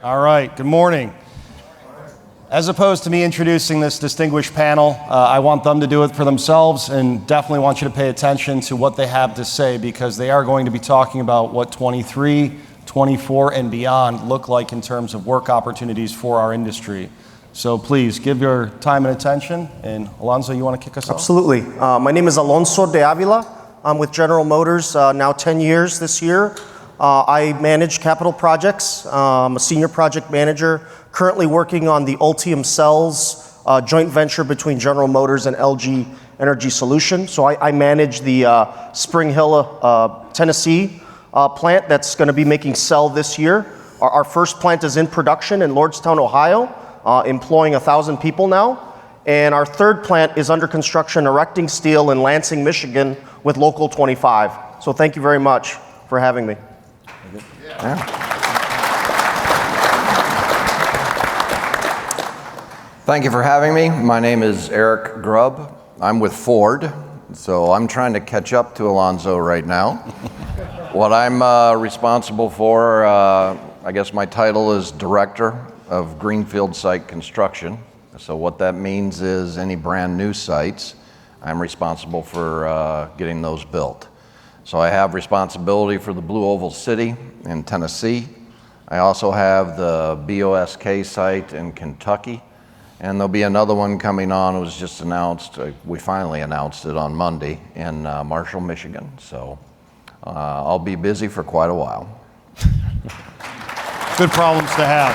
All right, good morning. As opposed to me introducing this distinguished panel, I want them to do it for themselves, and definitely want you to pay attention to what they have to say, because they are going to be talking about what 23, 24, and beyond look like in terms of work opportunities for our industry. So please give your time and attention. And Alonso, you want to kick us off? Absolutely. My name is Alonso de Avila. I'm with General Motors now 10 years this year. I manage capital projects. I'm a senior project manager, currently working on the Ultium Cells joint venture between General Motors and LG Energy Solution. So I manage the Spring Hill, Tennessee plant that's going to be making cell this year. Our first plant is in production in Lordstown, Ohio, employing 1,000 people now. And our third plant is under construction, erecting steel in Lansing, Michigan with Local 25. So thank you very much for having me. Yeah. Thank you for having me. My name is Eric Grubb. I'm with Ford, so I'm trying to catch up to Alonso right now. What I'm responsible for, I guess my title is Director of Greenfield Site Construction. So what that means is any brand new sites, I'm responsible for getting those built. So I have responsibility for the Blue Oval City in Tennessee. I also have the BOSK site in Kentucky, and there'll be another one coming on. It was just announced, we finally announced it on Monday in Marshall, Michigan. So I'll be busy for quite a while. Good problems to have.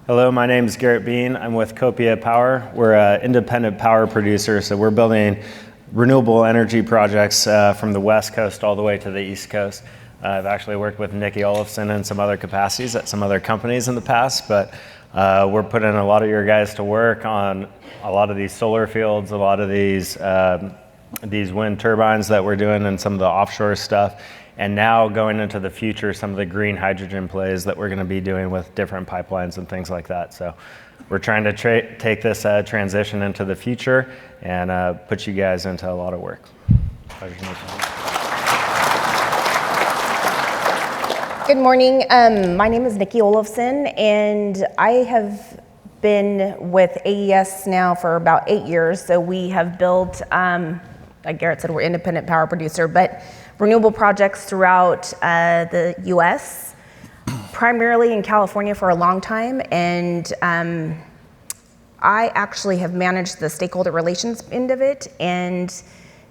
Hello, my name is Garrett Bean. I'm with Copia Power. We're an independent power producer, so we're building renewable energy projects from the West Coast all the way to the East Coast. I've actually worked with Nikki Olofsson in some other capacities at some other companies in the past, but we're putting a lot of your guys to work on a lot of these solar fields, a lot of these wind turbines that we're doing, and some of the offshore stuff. And now going into the future, some of the green hydrogen plays that we're going to be doing with different pipelines and things like that. So we're trying to take this transition into the future and put you guys into a lot of work. Pleasure to meet you. Good morning. My name is Nikki Olofsson, and I have been with AES now for about 8 years. So we have built, like Garrett said, we're an independent power producer, but renewable projects throughout the U.S., primarily in California for a long time. And I actually have managed the stakeholder relations end of it. And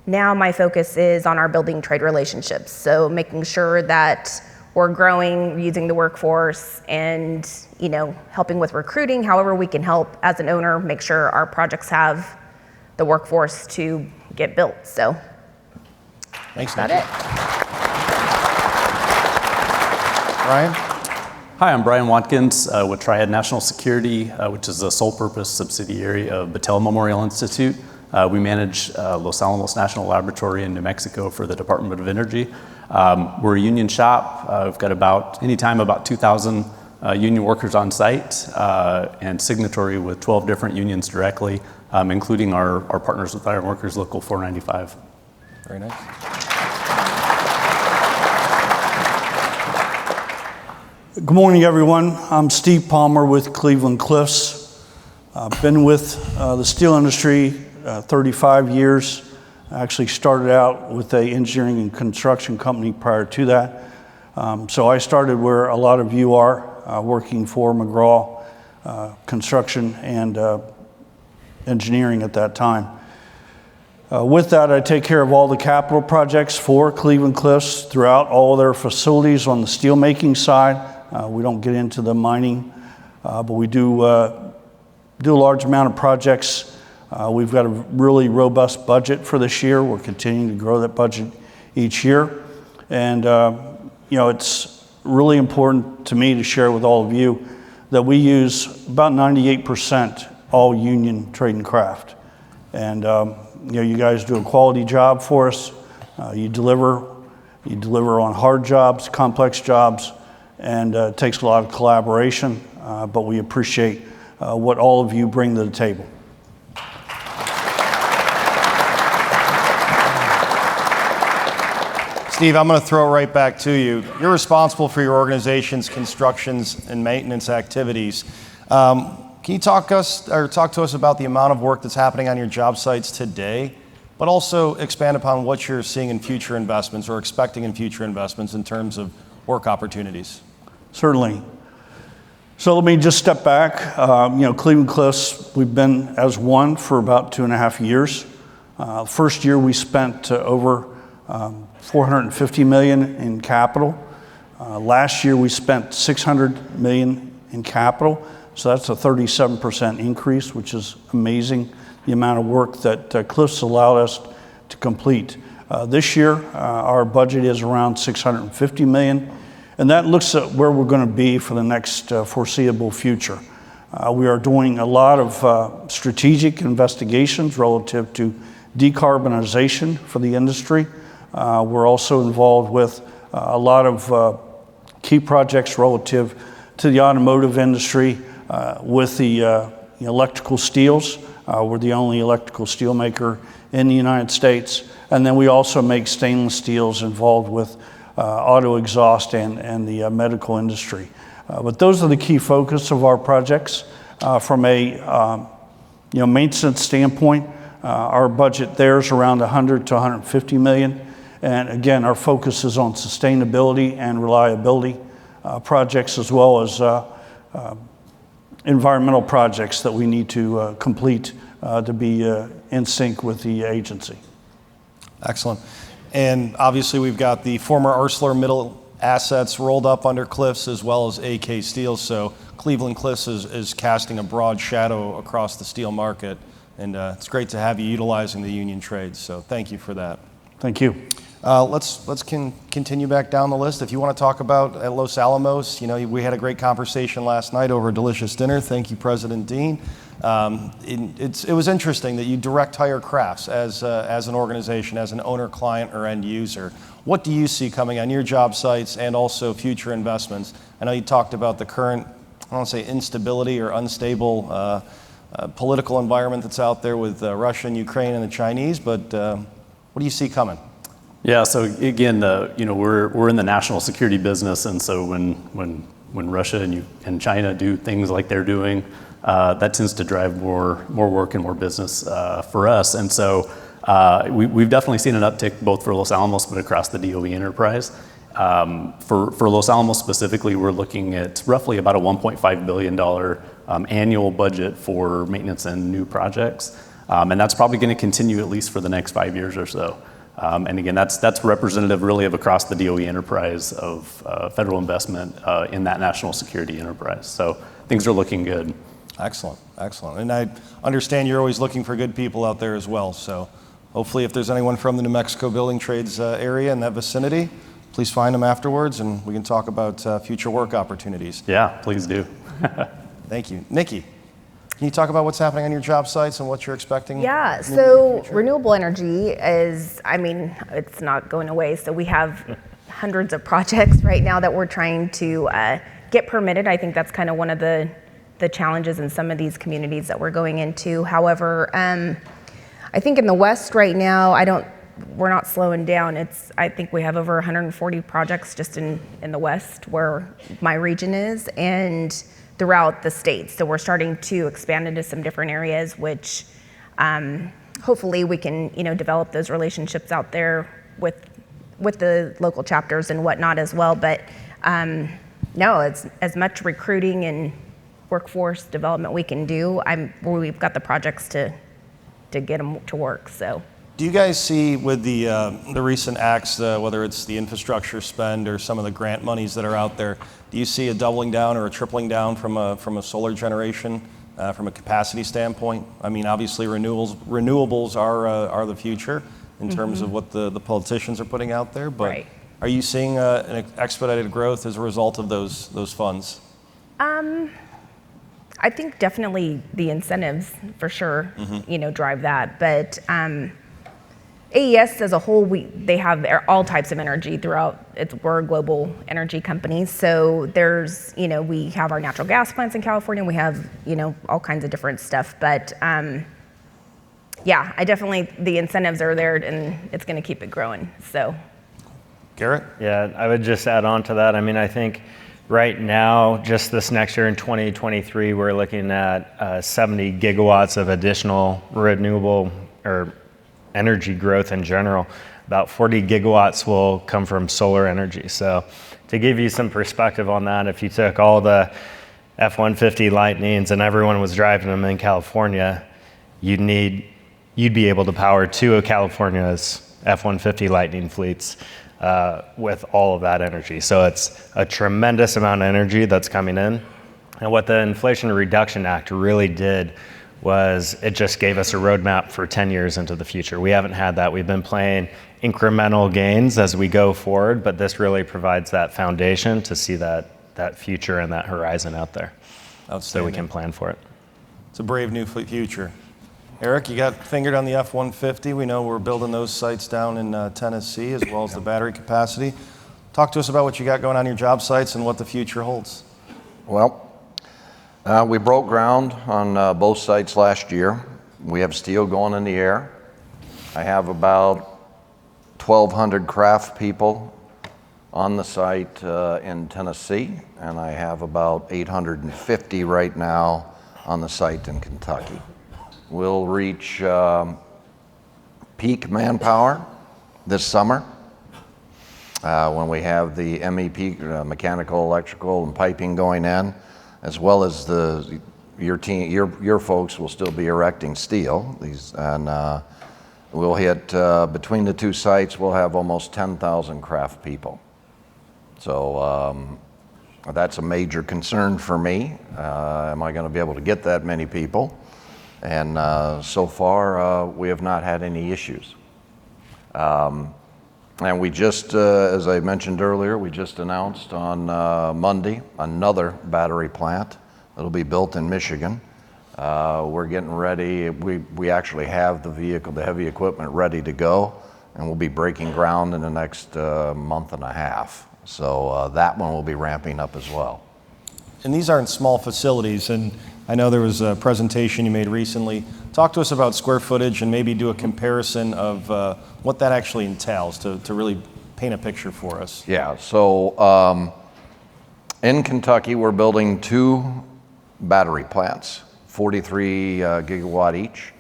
now my focus is on our building trade relationships. So making sure that we're growing, using the workforce, and helping with recruiting, however we can help as an owner, make sure our projects have the workforce to get built. So Thanks, that's Nikki. it. Brian? Hi, I'm Brian Watkins with Triad National Security, which is a sole purpose subsidiary of Battelle Memorial Institute. We manage Los Alamos National Laboratory in New Mexico for the Department of Energy. We're a union shop. We've got about 2,000 union workers on site and signatory with 12 different unions directly, including our partners with Iron Workers Local 495. Very nice. Good morning, everyone. I'm Steve Palmer with Cleveland Cliffs. I've been with the steel industry 35 years. I actually started out with an engineering and construction company prior to that. So I started where a lot of you are, working for McGraw Construction and engineering at that time. With that, I take care of all the capital projects for Cleveland Cliffs throughout all their facilities on the steel making side. We don't get into the mining, but we do a large amount of projects. We've got a really robust budget for this year. We're continuing to grow that budget each year. And it's really important to me to share with all of you that we use about 98% all union trade and craft. And you guys do a quality job for us. You deliver on hard jobs, complex jobs, and it takes a lot of collaboration, but we appreciate what all of you bring to the table. Steve, I'm going to throw it right back to you. You're responsible for your organization's constructions and maintenance activities. Can you talk to us about the amount of work that's happening on your job sites today, but also expand upon what you're seeing in future investments or expecting in future investments in terms of work opportunities? Certainly. So let me just step back. Cleveland Cliffs, we've been as one for about 2.5 years. First year we spent over $450 million in capital. Last year we spent $600 million in capital. So that's a 37% increase, which is amazing, the amount of work that Cliffs allowed us to complete. This year, our budget is around $650 million, and that looks at where we're going to be for the next foreseeable future. We are doing a lot of strategic investigations relative to decarbonization for the industry. We're also involved with a lot of key projects relative to the automotive industry with the electrical steels. We're the only electrical steel maker in the United States. And then we also make stainless steels involved with auto exhaust and the medical industry. But those are the key focus of our projects. From a maintenance standpoint, our budget there is around 100 to 150 million. And again, our focus is on sustainability and reliability projects, as well as environmental projects that we need to complete to be in sync with the agency. Excellent. And obviously we've got the former ArcelorMittal assets rolled up under Cliffs as well as AK Steel. So Cleveland Cliffs is casting a broad shadow across the steel market. And it's great to have you utilizing the union trades. So thank you for that. Thank you. Let's continue back down the list. If you want to talk about Los Alamos, we had a great conversation last night over a delicious dinner. Thank you, President Dean. It was interesting that you direct hire crafts as an organization, as an owner, client, or end user. What do you see coming on your job sites and also future investments? I know you talked about the current, I don't want to say instability or unstable political environment that's out there with Russia and Ukraine and the Chinese, but what do you see coming? Yeah, so again, we're in the national security business, and so when Russia and China do things like they're doing, that tends to drive more work and more business for us. And so we've definitely seen an uptick both for Los Alamos but across the DOE enterprise. For Los Alamos specifically, we're looking at roughly about a $1.5 billion annual budget for maintenance and new projects, and that's probably going to continue at least for the next 5 years or so. And again, that's representative really of across the DOE enterprise of federal investment in that national security enterprise. So things are looking good. Excellent, excellent. And I understand you're always looking for good people out there as well. So hopefully if there's anyone from the New Mexico building trades area in that vicinity, please find them afterwards and we can talk about future work opportunities. Yeah, please do. Thank you. Nikki, can you talk about what's happening on your job sites and what you're expecting? Yeah, so renewable energy is, it's not going away. So we have hundreds of projects right now that we're trying to get permitted. I think that's kind of one of the challenges in some of these communities that we're going into. However, I think in the West right now, we're not slowing down. I think we have over 140 projects just in the West where my region is, and throughout the state. So we're starting to expand into some different areas, which hopefully we can, develop those relationships out there with the local chapters and whatnot as well. But no, it's as much recruiting and workforce development we can do. We've got the projects to get them to work. So. Do you guys see with the recent acts, whether it's the infrastructure spend or some of the grant monies that are out there, do you see a doubling down or a tripling down from a solar generation, from a capacity standpoint? Obviously renewables are the future in terms of what the politicians are putting out there, but right. Are you seeing an expedited growth as a result of those funds? I think definitely the incentives for sure, drive that, but AES as a whole, they have all types of energy throughout. We're a global energy company, so there's, we have our natural gas plants in California, and we have, all kinds of different stuff. But yeah, the incentives are there, and it's going to keep it growing. So. Garrett? Yeah, I would just add on to that. I mean, I think right now, just this next year in 2023, we're looking at 70 gigawatts of additional renewable or energy growth in general. About 40 gigawatts will come from solar energy. So to give you some perspective on that, if you took all the F-150 Lightnings and everyone was driving them in California, you'd be able to power 2 of California's F-150 Lightning fleets with all of that energy. So it's a tremendous amount of energy that's coming in. And what the Inflation Reduction Act really did was it just gave us a roadmap for 10 years into the future. We haven't had that. We've been playing incremental gains as we go forward, but this really provides that foundation to see that future and that horizon out there. So we can plan for it. It's a brave new future. Eric, you got fingered on the F-150. We know we're building those sites down in Tennessee, as well as the battery capacity. Talk to us about what you got going on your job sites and what the future holds. Well, we broke ground on both sites last year. We have steel going in the air. I have about 1,200 craft people on the site in Tennessee, and I have about 850 right now on the site in Kentucky. We'll reach peak manpower this summer when we have the MEP, mechanical, electrical, and piping going in, as well as your folks will still be erecting steel. We'll hit between the two sites. We'll have almost 10,000 craft people. So that's a major concern for me. Am I going to be able to get that many people? And so far, we have not had any issues. And we just, as I mentioned earlier, we just announced on Monday another battery plant that'll be built in Michigan. We're getting ready. We actually have the heavy equipment ready to go, and we'll be breaking ground in the next month and a half. So that one will be ramping up as well. And these aren't small facilities, and I know there was a presentation you made recently. Talk to us about square footage and maybe do a comparison of what that actually entails to really paint a picture for us. Yeah, so in Kentucky, we're building 2 battery plants, 43 gigawatt each.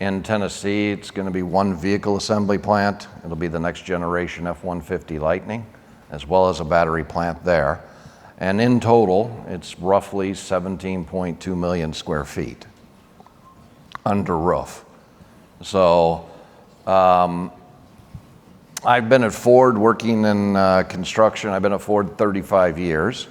In Tennessee, it's going to be 1 vehicle assembly plant. It'll be the next generation F-150 Lightning, as well as a battery plant there. And in total, it's roughly 17.2 million square feet under roof. So I've been at Ford working in construction. I've been at Ford 35 years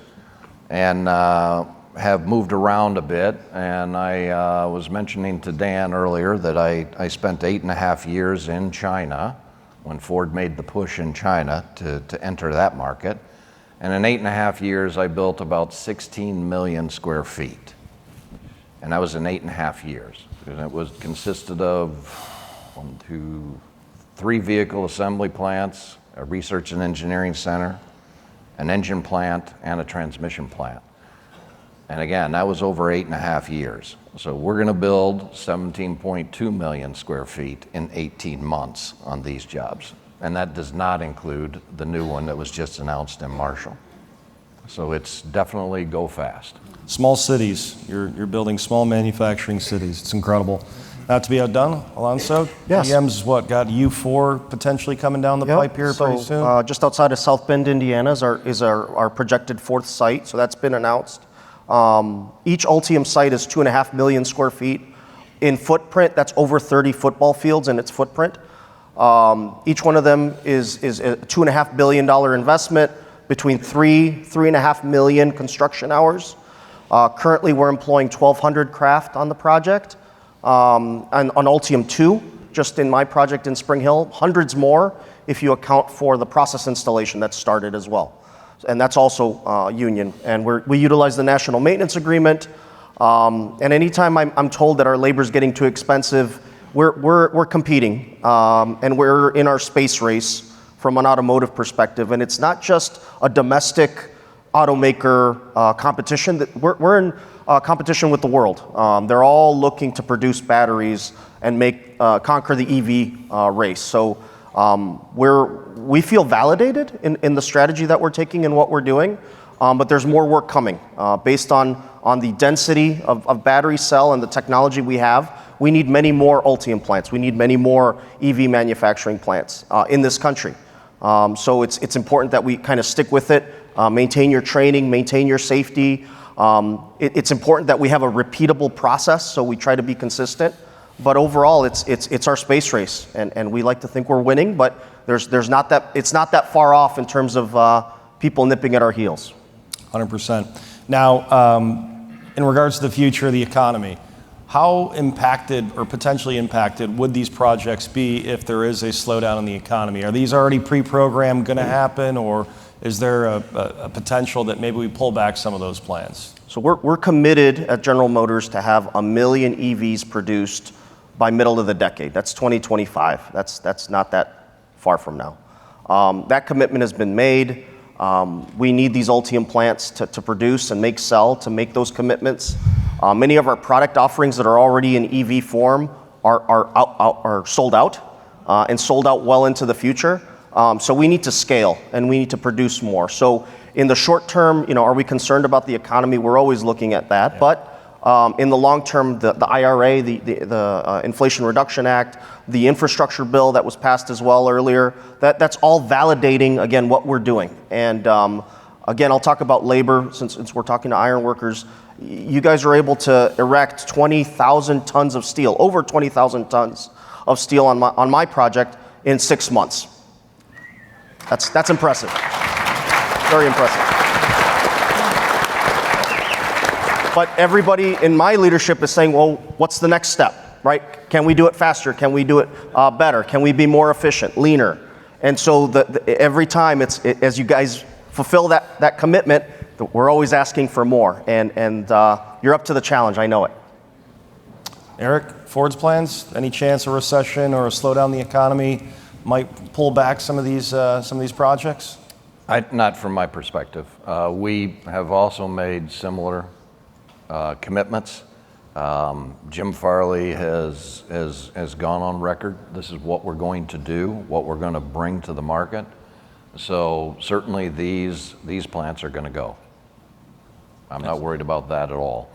and have moved around a bit. And I was mentioning to Dan earlier that I spent 8.5 years in China when Ford made the push in China to enter that market. And in 8.5 years, I built about 16 million square feet. And that was in 8.5 years. And it consisted of 3 vehicle assembly plants, a research and engineering center, an engine plant, and a transmission plant. And again, that was over 8.5 years. So we're going to build 17.2 million square feet in 18 months on these jobs. And that does not include the new one that was just announced in Marshall. So it's definitely go fast. Small cities. You're building small manufacturing cities. It's incredible. Not to be outdone, Alonso. Yes. GM's got U4 potentially coming down the pipe here pretty soon. Just outside of South Bend, Indiana is our projected 4th site. So that's been announced. Each Ultium site is 2.5 million square feet in footprint. That's over 30 football fields in its footprint. Each one of them is a $2.5 billion investment between 3.5 million construction hours. Currently, we're employing 1,200 craft on the project. And on Ultium 2, just in my project in Spring Hill, hundreds more if you account for the process installation that's started as well. And that's also union. And we utilize the National Maintenance Agreement. And anytime I'm told that our labor is getting too expensive, we're competing, and we're in our space race from an automotive perspective. And it's not just a domestic automaker competition. We're in competition with the world. They're all looking to produce batteries and conquer the EV race. So We feel validated in the strategy that we're taking and what we're doing, but there's more work coming. Based on the density of battery cell and the technology we have, we need many more Ultium plants. We need many more EV manufacturing plants in this country. So it's important that we kind of stick with it, maintain your training, maintain your safety. It's important that we have a repeatable process, so we try to be consistent. But overall, it's our space race, and we like to think we're winning. But it's not that far off in terms of people nipping at our heels. 100%. Now, in regards to the future of the economy, how impacted or potentially impacted would these projects be if there is a slowdown in the economy? Are these already pre-programmed going to happen, or is there a potential that maybe we pull back some of those plans? So we're committed at General Motors to have 1 million EVs produced by middle of the decade. That's 2025. That's not that far from now. That commitment has been made. We need these Ultium plants to produce and make cell to make those commitments. Many of our product offerings that are already in EV form are sold out and sold out well into the future. So we need to scale and we need to produce more. So in the short term, are we concerned about the economy? We're always looking at that. Yeah. But in the long term, the IRA, the Inflation Reduction Act, the infrastructure bill that was passed as well earlier, that's all validating, again, what we're doing. And again, I'll talk about labor since we're talking to iron workers. You guys are able to erect 20,000 tons of steel, over 20,000 tons of steel on my project in 6 months. That's impressive. Very impressive. But everybody in my leadership is saying, well, what's the next step, right? Can we do it faster? Can we do it better? Can we be more efficient, leaner? And so every time as you guys fulfill that commitment, we're always asking for more. And you're up to the challenge, I know it. Eric, Ford's plans, any chance a recession or a slowdown in the economy might pull back some of these projects? Not from my perspective. We have also made similar commitments. Jim Farley has gone on record. This is what we're going to do, what we're going to bring to the market. So certainly these plants are going to go. I'm not worried about that at all.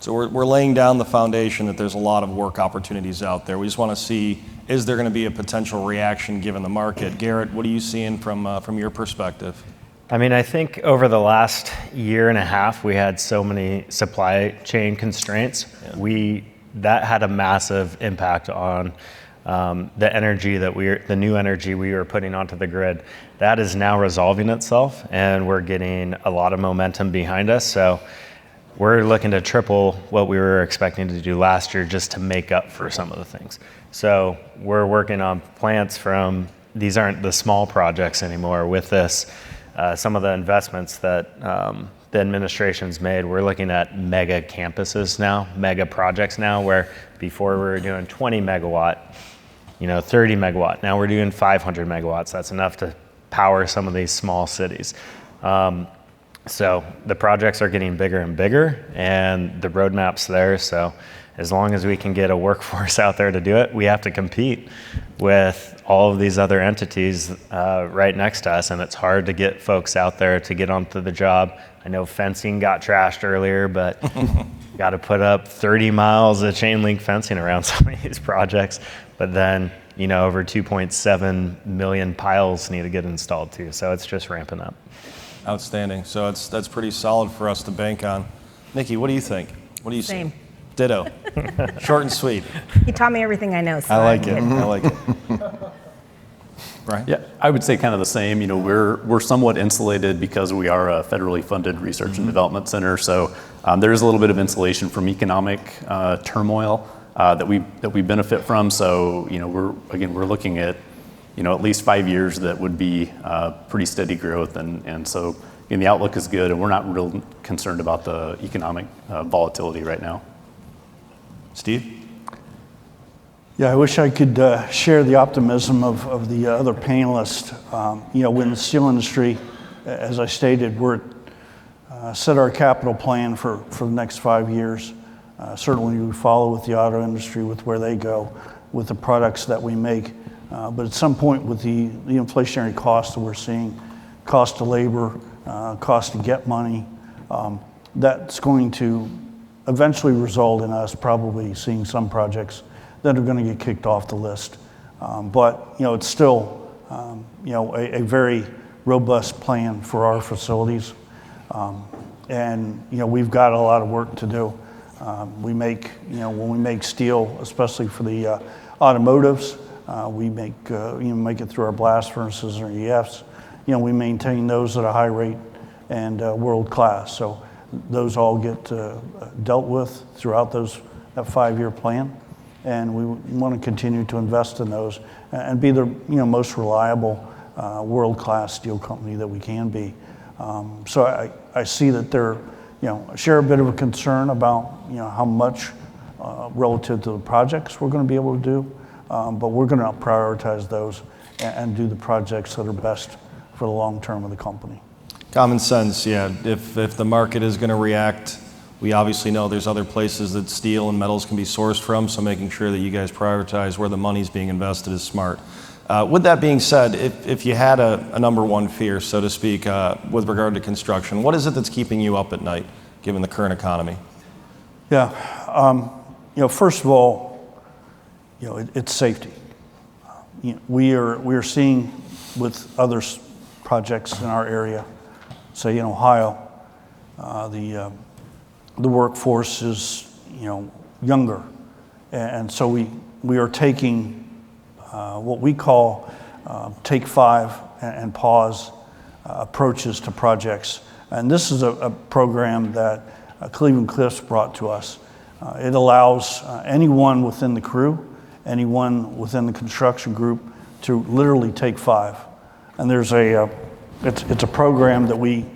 So we're laying down the foundation that there's a lot of work opportunities out there. We just want to see, is there going to be a potential reaction given the market? Garrett, what are you seeing from your perspective? I mean, I think over the last year and a half, we had so many supply chain constraints. Yeah. That had a massive impact on the energy the new energy we were putting onto the grid. That is now resolving itself, and we're getting a lot of momentum behind us. So we're looking to triple what we were expecting to do last year just to make up for some of the things. So we're working on plants these aren't the small projects anymore with this. Some of the investments that the administration's made, we're looking at mega campuses now, mega projects now, where before we were doing 20 megawatt, 30 megawatt. Now we're doing 500 megawatts. That's enough to power some of these small cities. So the projects are getting bigger and bigger, and the roadmap's there. So as long as we can get a workforce out there to do it, we have to compete with all of these other entities right next to us, and it's hard to get folks out there to get onto the job. I know fencing got trashed earlier, but got to put up 30 miles of chain link fencing around some of these projects. But then, over 2.7 million piles need to get installed too. So it's just ramping up. Outstanding. So that's pretty solid for us to bank on. Nikki, what do you think? What do you Same. see? Ditto. Short and sweet. He taught me everything I know. So I like it. I like it. Brian? Yeah, I would say kind of the same. We're somewhat insulated because we are a federally funded research and development center. So there is a little bit of insulation from economic turmoil that we benefit from. So we're looking at at least 5 years that would be pretty steady growth, and so the outlook is good, and we're not real concerned about the economic volatility right now. Steve? Yeah, I wish I could share the optimism of the other panelists. When the steel industry, as I stated, we're set our capital plan for the next 5 years. Certainly we follow with the auto industry with where they go, with the products that we make. But at some point with the inflationary costs that we're seeing, cost of labor, cost to get money, that's going to eventually result in us probably seeing some projects that are going to get kicked off the list. But it's still a very robust plan for our facilities. And we've got a lot of work to do. We make, when we make steel, especially for the automotives, we make it through our blast furnaces or EFs. We maintain those at a high rate and world class. So those all get dealt with throughout that 5-year plan. And we want to continue to invest in those and be the most reliable world class steel company that we can be. So I see that they're, share a bit of a concern about, how much relative to the projects we're going to be able to do, but we're going to prioritize those and do the projects that are best for the long term of the company. Common sense, yeah. If the market is going to react, we obviously know there's other places that steel and metals can be sourced from, so making sure that you guys prioritize where the money's being invested is smart. With that being said, if you had a number one fear, so to speak, with regard to construction, what is it that's keeping you up at night, given the current economy? Yeah, first of all, it's safety. We are seeing with other projects in our area, say in Ohio, the workforce is younger, and so we are taking what we call take 5 and pause approaches to projects. And this is a program that Cleveland-Cliffs brought to us. It allows anyone within the crew, anyone within the construction group to literally take 5. And there's it's a program that we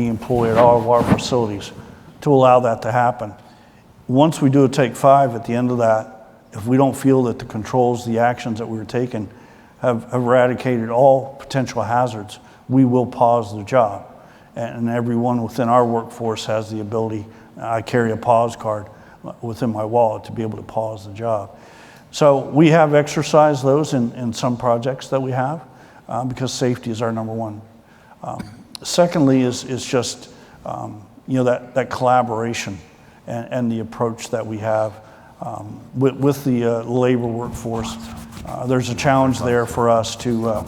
employ at all of our facilities to allow that to happen. Once we do a take 5, at the end of that, if we don't feel that the controls, the actions that we were taking have eradicated all potential hazards, we will pause the job. And everyone within our workforce has the ability, I carry a pause card within my wallet to be able to pause the job. So we have exercised those in some projects that we have because safety is our number one. Secondly is just that collaboration and the approach that we have with the labor workforce. There's a challenge there for us to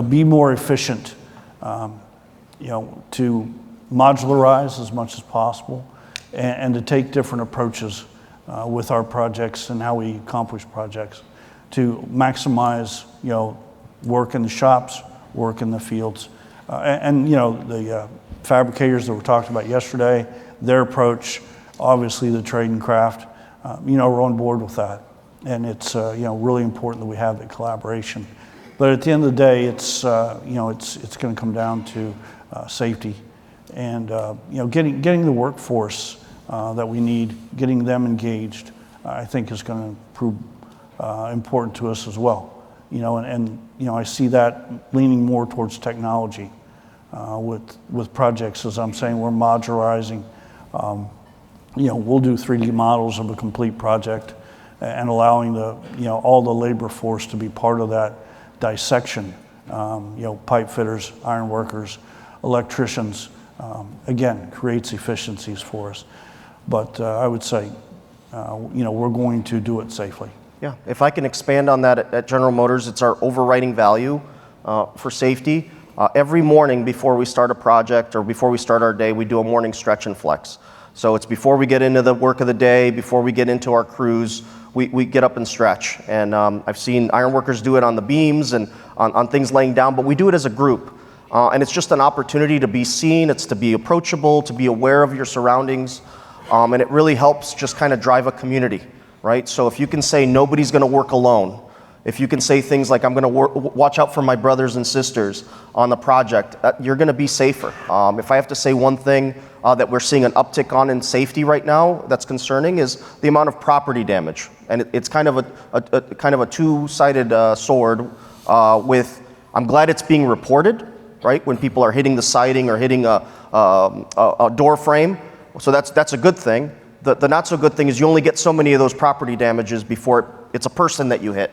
be more efficient, to modularize as much as possible, and to take different approaches with our projects and how we accomplish projects to maximize work in the shops, work in the fields, and the fabricators that we talked about yesterday, their approach, obviously the trade and craft. We're on board with that, and it's really important that we have that collaboration. But at the end of the day, it's going to come down to safety, and getting the workforce that we need, getting them engaged, I think is going to prove important to us as well. And I see that leaning more towards technology with projects, as I'm saying, we're modularizing. We'll do 3D models of a complete project and allowing all the labor force to be part of that dissection. Pipe fitters, iron workers, electricians, again, creates efficiencies for us. But I would say, we're going to do it safely. Yeah, if I can expand on that at General Motors, it's our overriding value for safety. Every morning before we start a project or before we start our day, we do a morning stretch and flex. So it's before we get into the work of the day, before we get into our crews, we get up and stretch. And I've seen iron workers do it on the beams and on things laying down, but we do it as a group. And it's just an opportunity to be seen, it's to be approachable, to be aware of your surroundings. And it really helps just kind of drive a community, right? So if you can say nobody's going to work alone, if you can say things like I'm going to watch out for my brothers and sisters on the project, you're going to be safer. If I have to say one thing that we're seeing an uptick on in safety right now that's concerning is the amount of property damage. And it's kind of a two-sided sword with, I'm glad it's being reported, right? When people are hitting the siding or hitting a door frame. So that's a good thing. The not so good thing is you only get so many of those property damages before it's a person that you hit.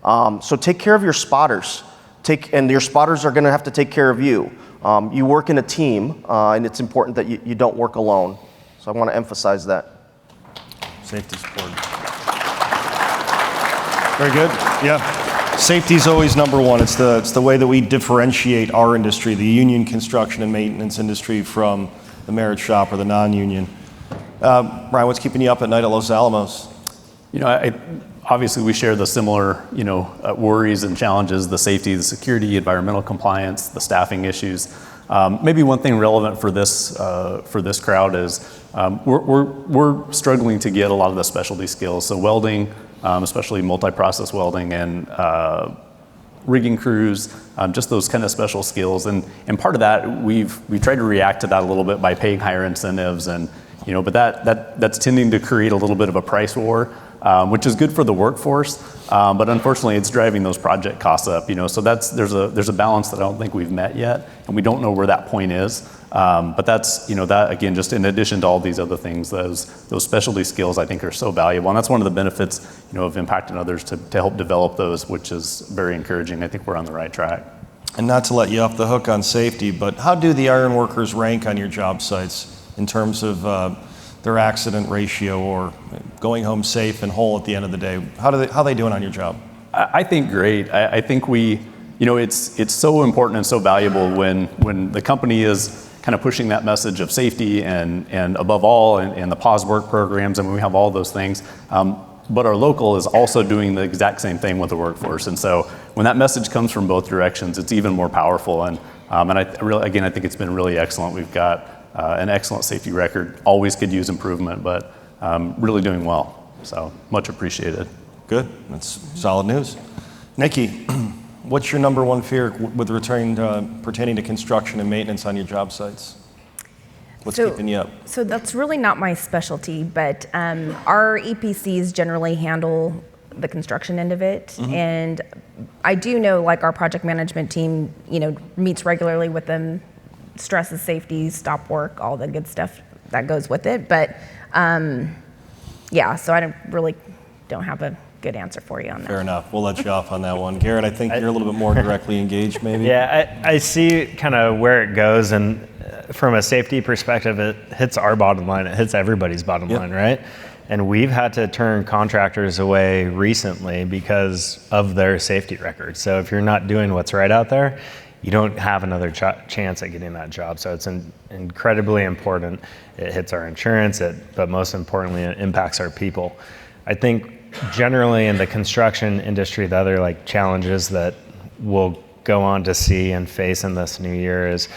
So take care of your spotters. And your spotters are going to have to take care of you. You work in a team, and it's important that you don't work alone. So I want to emphasize that. Safety support. Very good. Yeah. Safety is always number one. It's the way that we differentiate our industry, the union construction and maintenance industry, from the merit shop or the non-union. Brian, what's keeping you up at night at Los Alamos? Obviously we share the similar, worries and challenges: the safety, the security, environmental compliance, the staffing issues. Maybe one thing relevant for this crowd is we're struggling to get a lot of the specialty skills. So welding, especially multi-process welding, and rigging crews, just those kind of special skills. And part of that, we've tried to react to that a little bit by paying higher incentives, and but that's tending to create a little bit of a price war, which is good for the workforce, but unfortunately it's driving those project costs up. So there's a balance that I don't think we've met yet, and we don't know where that point is. But that's that again, just in addition to all these other things, those specialty skills I think are so valuable, and that's one of the benefits of impacting others to help develop those, which is very encouraging. I think we're on the right track. And not to let you off the hook on safety, but how do the iron workers rank on your job sites in terms of their accident ratio or going home safe and whole at the end of the day? How are they doing on your job? I think great. I think we, it's so important and so valuable when the company is kind of pushing that message of safety and above all, and the pause work programs, and we have all those things. But our local is also doing the exact same thing with the workforce. And so when that message comes from both directions, it's even more powerful. And I think it's been really excellent. We've got an excellent safety record. Always could use improvement, but really doing well. So much appreciated. Good. That's solid news. Nikki, what's your number one fear with pertaining to construction and maintenance on your job sites? What's keeping you up? So that's really not my specialty, but our EPCs generally handle the construction end of it. And I do know, like, our project management team, meets regularly with them, stresses safety, stop work, all the good stuff that goes with it. But so I don't have a good answer for you on that. Fair enough. We'll let you off on that one. Garrett, I think you're a little bit more directly engaged, maybe? Yeah, I see kind of where it goes, and from a safety perspective, it hits our bottom line. It hits everybody's bottom line, right? And we've had to turn contractors away recently because of their safety record. So if you're not doing what's right out there, you don't have another chance at getting that job. So it's incredibly important. It hits our insurance, but most importantly, it impacts our people. I think generally in the construction industry, the other challenges that we'll go on to see and face in this new year is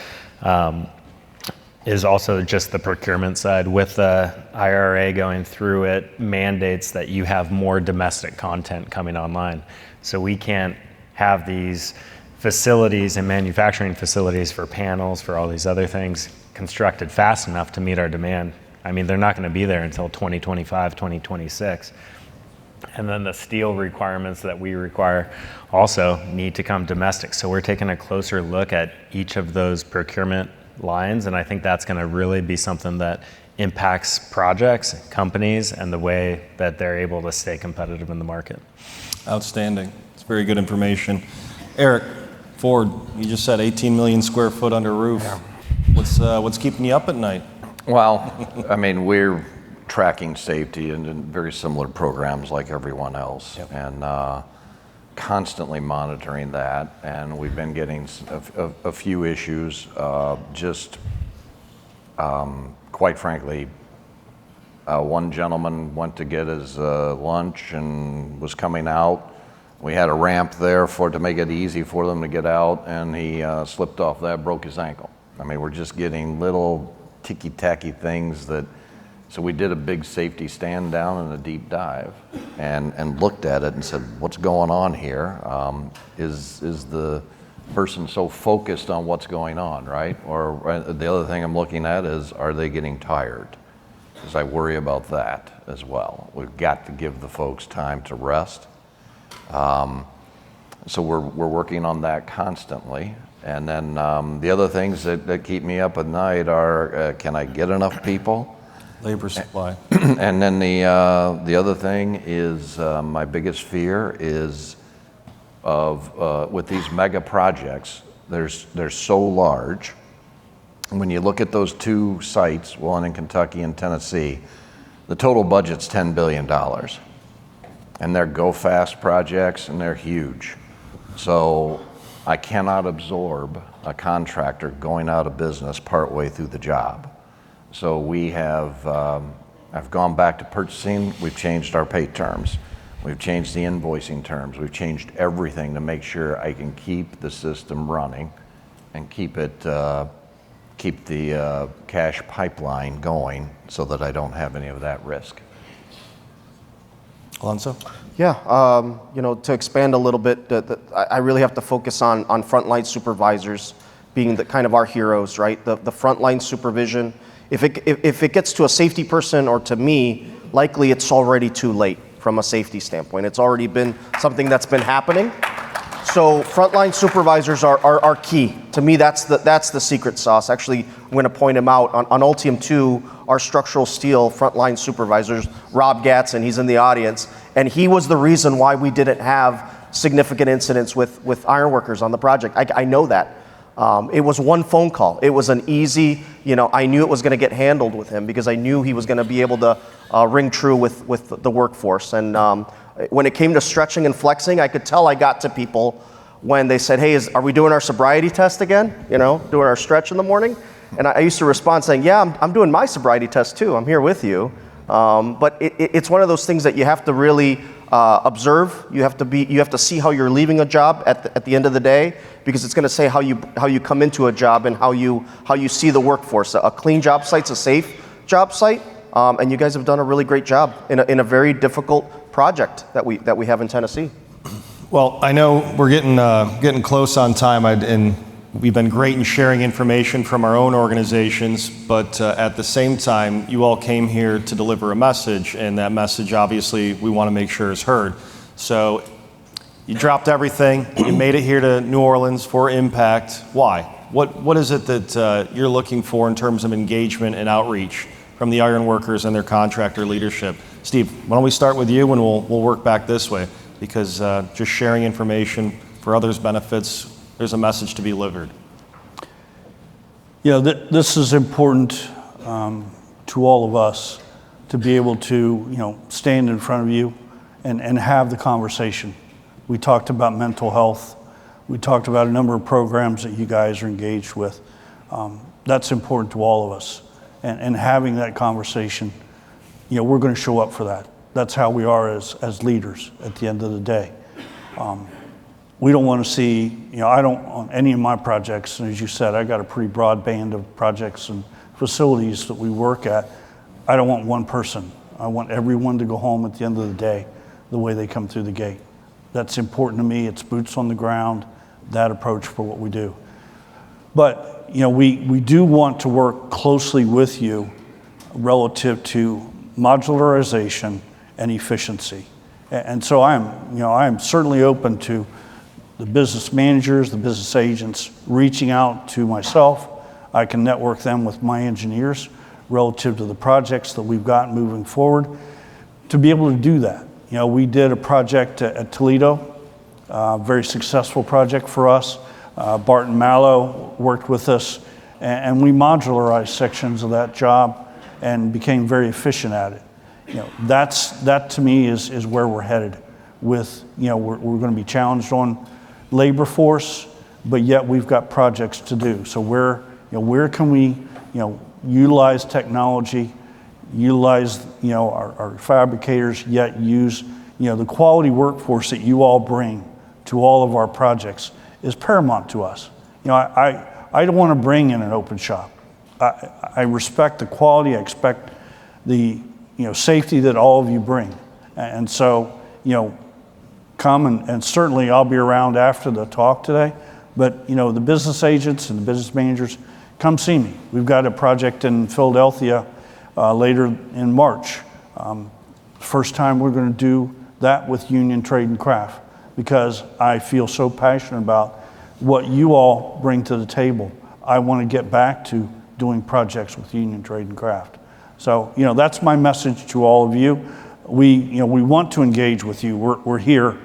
also just the procurement side. With the IRA going through, it mandates that you have more domestic content coming online. So we can't have these facilities and manufacturing facilities for panels, for all these other things, constructed fast enough to meet our demand. I mean, they're not going to be there until 2025, 2026. And then the steel requirements that we require also need to come domestic. So we're taking a closer look at each of those procurement lines, and I think that's going to really be something that impacts projects, companies, and the way that they're able to stay competitive in the market. Outstanding. It's very good information. Eric, Ford, you just said 18 million square foot under roof. Yeah. What's keeping you up at night? Well, I mean, we're tracking safety in very similar programs like everyone else, and constantly monitoring that. And we've been getting a few issues, quite frankly. One gentleman went to get his lunch and was coming out. We had a ramp there to make it easy for them to get out, and he slipped off that, broke his ankle. I mean, we're just getting little ticky-tacky things so we did a big safety stand down and a deep dive and looked at it and said, what's going on here? Is the person so focused on what's going on, right? Or the other thing I'm looking at is, are they getting tired? Because I worry about that as well. We've got to give the folks time to rest. So we're working on that constantly. And then the other things that keep me up at night are, can I get enough people? Labor supply. And then the other thing is, my biggest fear is with these mega projects, they're so large. And when you look at those two sites, one in Kentucky and Tennessee, the total budget's $10 billion. And they're go-fast projects, and they're huge. So I cannot absorb a contractor going out of business partway through the job. So we have, I've gone back to purchasing, we've changed our pay terms. We've changed the invoicing terms. We've changed everything to make sure I can keep the system running and keep the cash pipeline going so that I don't have any of that risk. Alonso? Yeah, to expand a little bit, I really have to focus on frontline supervisors being the kind of our heroes, right? The frontline supervision. If it gets to a safety person or to me, likely it's already too late from a safety standpoint. It's already been something that's been happening. So frontline supervisors are key. To me, that's the secret sauce. Actually, I'm going to point him out. On Ultium 2, our structural steel frontline supervisors, Rob Gatson, he's in the audience, and he was the reason why we didn't have significant incidents with ironworkers on the project. I know that. It was one phone call. It was an easy, I knew it was going to get handled with him because I knew he was going to be able to ring true with the workforce. And when it came to stretching and flexing, I could tell I got to people when they said, hey, are we doing our sobriety test again? Doing our stretch in the morning? And I used to respond saying, yeah, I'm doing my sobriety test too. I'm here with you. But it's one of those things that you have to really observe. You have to see how you're leaving a job at the end of the day, because it's going to say how you come into a job and how you see the workforce. A clean job site's a safe job site, and you guys have done a really great job in a very difficult project that we have in Tennessee. Well, I know we're getting close on time, and we've been great in sharing information from our own organizations, but at the same time, you all came here to deliver a message, and that message, obviously, we want to make sure is heard. So you dropped everything, you made it here to New Orleans for impact. Why? What is it that you're looking for in terms of engagement and outreach from the iron workers and their contractor leadership? Steve, why don't we start with you, and we'll work back this way, because just sharing information for others' benefits, there's a message to be delivered. This is important to all of us to be able to, stand in front of you and have the conversation. We talked about mental health. We talked about a number of programs that you guys are engaged with. That's important to all of us. And having that conversation, we're going to show up for that. That's how we are as leaders at the end of the day. We don't want to see, I don't, on any of my projects, and as you said, I got a pretty broad band of projects and facilities that we work at. I don't want one person. I want everyone to go home at the end of the day the way they come through the gate. That's important to me. It's boots on the ground, that approach for what we do. But, we do want to work closely with you relative to modularization and efficiency. And so I'm certainly open to the business managers, the business agents reaching out to myself. I can network them with my engineers relative to the projects that we've got moving forward to be able to do that. We did a project at Toledo, a very successful project for us. Barton Mallow worked with us, and we modularized sections of that job and became very efficient at it. That to me is where we're headed with, we're going to be challenged on labor force, but yet we've got projects to do. So where can we, utilize technology, utilize, our fabricators, yet use, the quality workforce that you all bring to all of our projects is paramount to us. I don't want to bring in an open shop. I respect the quality. I expect the, safety that all of you bring. And so, come and certainly I'll be around after the talk today, but the business agents and the business managers, come see me. We've got a project in Philadelphia later in March. First time we're going to do that with Union Trade and Craft, because I feel so passionate about what you all bring to the table. I want to get back to doing projects with Union Trade and Craft. So, that's my message to all of you. We want to engage with you. We're here.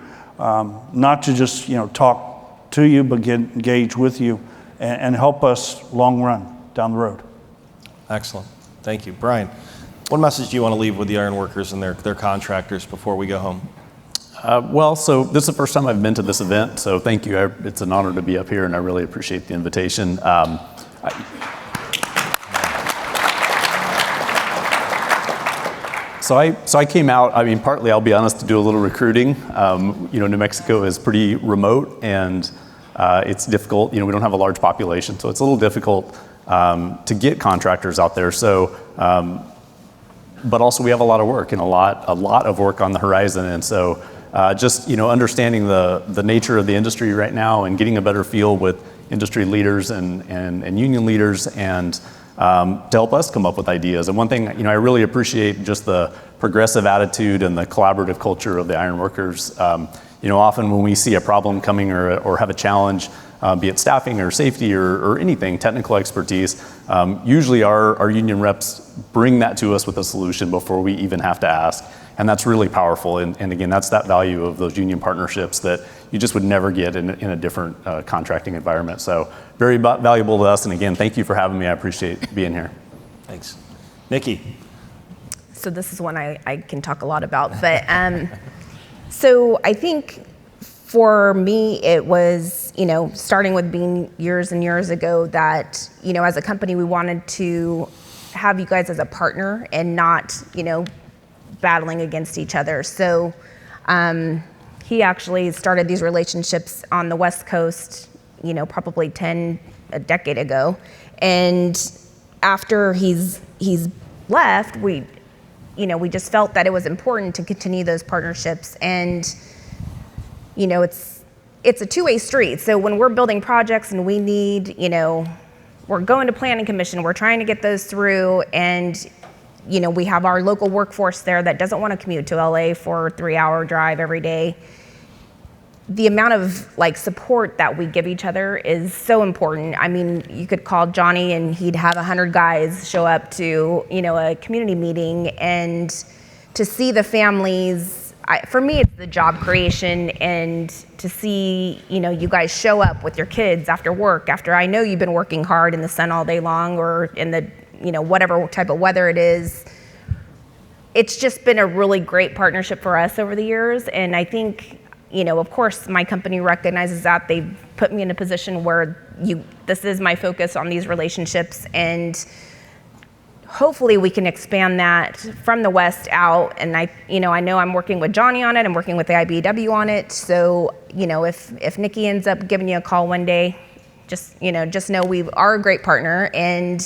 not to just talk to you, but get engaged with you and help us long run down the road. Excellent. Thank you. Brian, what message do you want to leave with the iron workers and their contractors before we go home? So this is the first time I've been to this event, so thank you. It's an honor to be up here, and I really appreciate the invitation. So I came out, partly, I'll be honest, to do a little recruiting. New Mexico is pretty remote, and it's difficult. We don't have a large population, so it's a little difficult to get contractors out there. So, but also we have a lot of work and a lot of work on the horizon. And so just, understanding the nature of the industry right now and getting a better feel with industry leaders and union leaders and to help us come up with ideas. And one thing, I really appreciate just the progressive attitude and the collaborative culture of the iron workers. Often when we see a problem coming or have a challenge, be it staffing or safety or anything, technical expertise, usually our union reps bring that to us with a solution before we even have to ask. And that's really powerful. And again, that's that value of those union partnerships that you just would never get in a different contracting environment. So very valuable to us. And again, thank you for having me. I appreciate being here. Thanks. Nikki. So this is one I can talk a lot about, but so I think for me it was, starting with Bean years and years ago that, as a company we wanted to have you guys as a partner and not, battling against each other. So he actually started these relationships on the West Coast, probably a decade ago. And after he's left, we just felt that it was important to continue those partnerships. And, it's a two-way street. So when we're building projects and we need, we're going to planning commission, we're trying to get those through, and we have our local workforce there that doesn't want to commute to LA for a 3-hour drive every day. The amount of support that we give each other is so important. You could call Johnny and he'd have 100 guys show up to, a community meeting, and to see the families, for me, it's the job creation, and to see, you guys show up with your kids after work, after I know you've been working hard in the sun all day long or in the whatever type of weather it is. It's just been a really great partnership for us over the years. And I think, of course, my company recognizes that. They've put me in a position where this is my focus on these relationships. And hopefully we can expand that from the West out. And I know I'm working with Johnny on it. I'm working with the IBEW on it. So, if Nikki ends up giving you a call one day, just know we are a great partner. And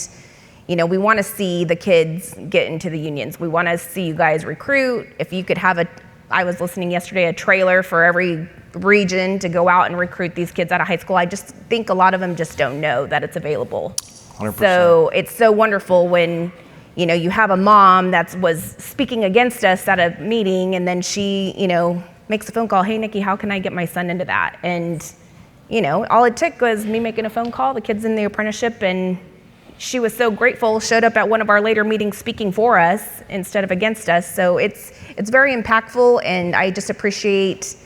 we want to see the kids get into the unions. We want to see you guys recruit. If you could have I was listening yesterday, a trailer for every region to go out and recruit these kids out of high school. I just think a lot of them just don't know that it's available. 100%. So it's so wonderful when, you have a mom that was speaking against us at a meeting, and then she, makes a phone call. Hey, Nikki, how can I get my son into that? And, all it took was me making a phone call, the kid's in the apprenticeship, and she was so grateful, showed up at one of our later meetings speaking for us instead of against us. So it's very impactful, and I just appreciate,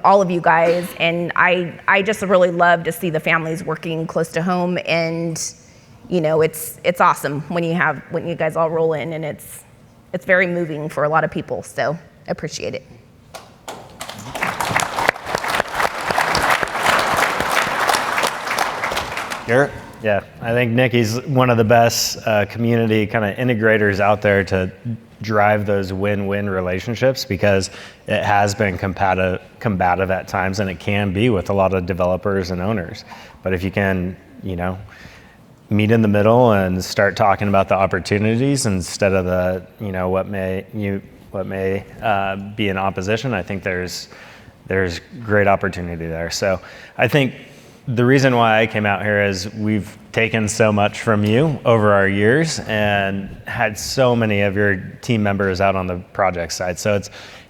all of you guys. And I just really love to see the families working close to home. And, it's awesome when you guys all roll in, and it's very moving for a lot of people. So I appreciate it. Garrett? Yeah, I think Nikki's one of the best community kind of integrators out there to drive those win-win relationships, because it has been combative at times, and it can be with a lot of developers and owners. But if you can, meet in the middle and start talking about the opportunities instead of the, what may be in opposition, I think there's great opportunity there. So I think the reason why I came out here is we've taken so much from you over our years and had so many of your team members out on the project side. So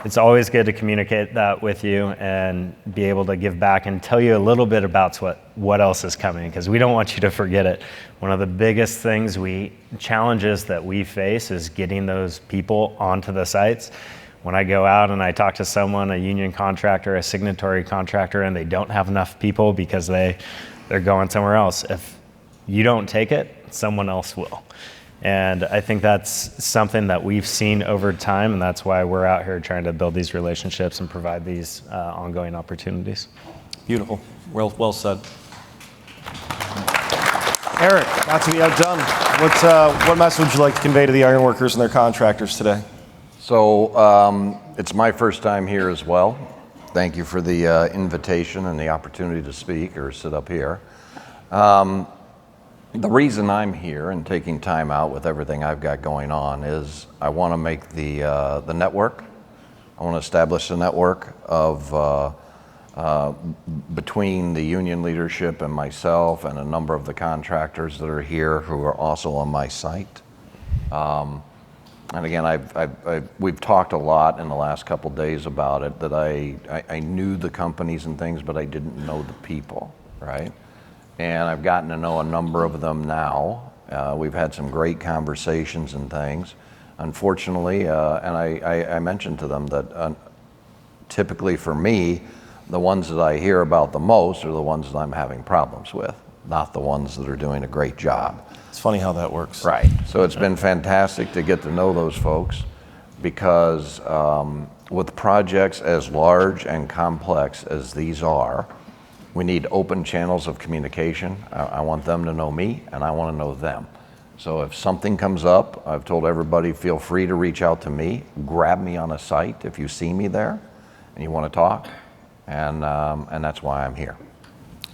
it's always good to communicate that with you and be able to give back and tell you a little bit about what else is coming, because we don't want you to forget it. One of the biggest challenges that we face is getting those people onto the sites. when I go out and I talk to someone, a union contractor, a signatory contractor, and they don't have enough people because they're going somewhere else, if you don't take it, someone else will. And I think that's something that we've seen over time, and that's why we're out here trying to build these relationships and provide these ongoing opportunities. Beautiful. Well said. Eric, not to be outdone, what message would you like to convey to the ironworkers and their contractors today? So it's my first time here as well. Thank you for the invitation and the opportunity to speak or sit up here. The reason I'm here and taking time out with everything I've got going on is I want to make the network. I want to establish a network of between the union leadership and myself and a number of the contractors that are here who are also on my site. And again, we've talked a lot in the last couple days about it, that I knew the companies and things, but I didn't know the people, right? And I've gotten to know a number of them now. We've had some great conversations and things. Unfortunately, and I mentioned to them that typically for me, the ones that I hear about the most are the ones that I'm having problems with, not the ones that are doing a great job. It's funny how that works. Right. So it's been fantastic to get to know those folks, because with projects as large and complex as these are, we need open channels of communication. I want them to know me, and I want to know them. So if something comes up, I've told everybody, feel free to reach out to me. Grab me on a site if you see me there and you want to talk, and that's why I'm here.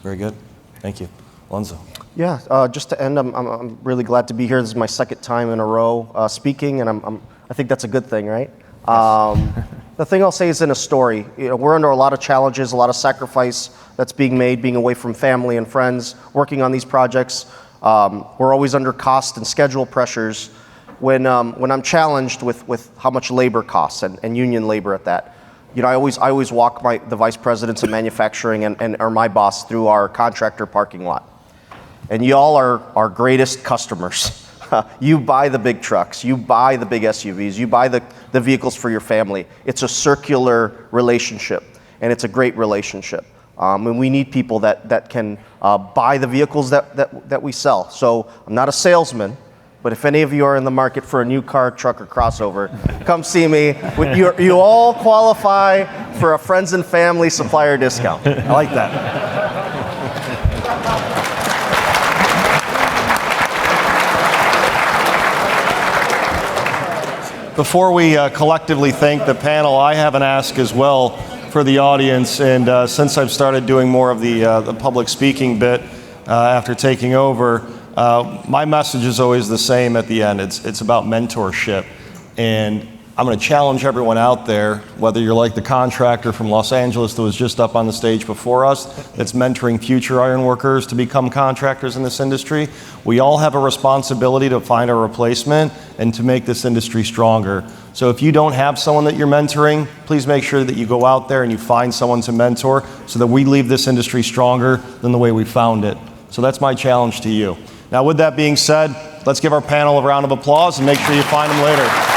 Very good. Thank you. Alonzo. Yeah, just to end, I'm really glad to be here. This is my second time in a row speaking, and I think that's a good thing, right? Yes. The thing I'll say is in a story. You know, we're under a lot of challenges, a lot of sacrifice that's being made, being away from family and friends, working on these projects. We're always under cost and schedule pressures. When I'm challenged with how much labor costs and union labor at that, you know, I always walk the vice presidents of manufacturing or my boss through our contractor parking lot. And y'all are our greatest customers. You buy the big trucks, you buy the big SUVs, you buy the vehicles for your family. It's a circular relationship, and it's a great relationship. And we need people that can buy the vehicles that we sell. So I'm not a salesman, but if any of you are in the market for a new car, truck, or crossover, come see me. You all qualify for a friends and family supplier discount. I like that. Before we collectively thank the panel, I have an ask as well for the audience. And since I've started doing more of the public speaking bit after taking over, my message is always the same at the end. It's about mentorship. And I'm going to challenge everyone out there, whether you're like the contractor from Los Angeles that was just up on the stage before us, that's mentoring future ironworkers to become contractors in this industry. We all have a responsibility to find a replacement and to make this industry stronger. So if you don't have someone that you're mentoring, please make sure that you go out there and you find someone to mentor so that we leave this industry stronger than the way we found it. So that's my challenge to you. Now, with that being said, let's give our panel a round of applause and make sure you find them later.